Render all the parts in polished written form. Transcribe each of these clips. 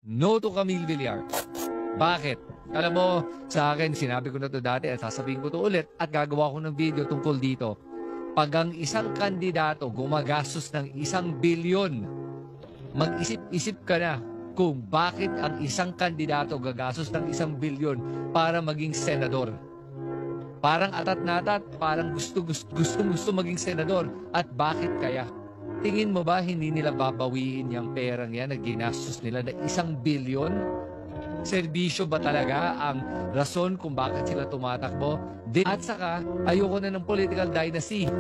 No to Camille Villar. Bakit? Alam mo, sa akin, sinabi ko na to dati at sasabihin ko to ulit at gagawa ko ng video tungkol dito. Pag ang isang kandidato gumagastos ng 1 bilyon, mag-isip-isip ka na kung bakit ang isang kandidato gagastos ng 1 bilyon para maging senador. Parang atat na atat, parang gusto maging senador. At bakit kaya? Tingin mo ba hindi nila babawiin yung perang yan na ginastos nila na 1 bilyon? Serbisyo ba talaga ang rason kung bakit sila tumatakbo? At saka, ayoko na ng political dynasty.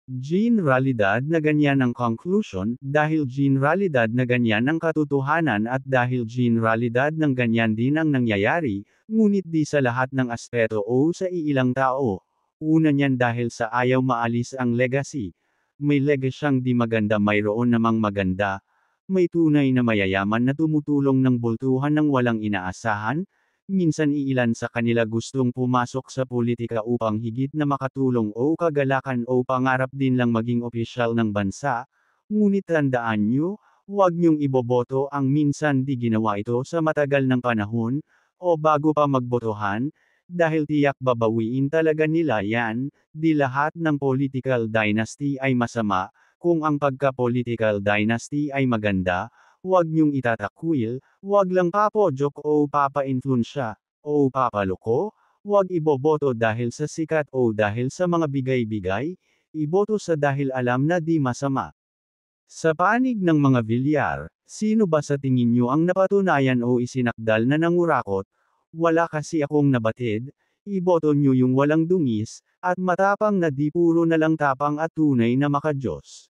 Generalidad na ganyan ang conclusion, dahil generalidad na ganyan ang katotohanan at dahil generalidad ng ganyan din ang nangyayari, ngunit di sa lahat ng aspeto o sa iilang tao. Una niyan dahil sa ayaw maalis ang legacy. May legasyang di maganda, mayroon namang maganda. May tunay na mayayaman na tumutulong ng bultuhan ng walang inaasahan. Minsan iilan sa kanila gustong pumasok sa politika upang higit na makatulong o kagalakan o pangarap din lang maging opisyal ng bansa. Ngunit tandaan nyo, huwag nyong iboboto ang minsan di ginawa ito sa matagal ng panahon, o bago pa magbotohan, dahil tiyak babawiin talaga nila yan. Di lahat ng political dynasty ay masama. Kung ang pagka-political dynasty ay maganda, huwag niyong itatakwil, huwag lang papojok o papa-influensya, o papaloko, huwag iboboto dahil sa sikat o dahil sa mga bigay-bigay, iboto sa dahil alam na di masama. Sa panig ng mga Villar, sino ba sa tingin niyo ang napatunayan o isinakdal na nangurakot? Wala kasi akong nabatid. Iboto niyo yung walang dungis, at matapang na di puro na lang tapang at tunay na makadiyos.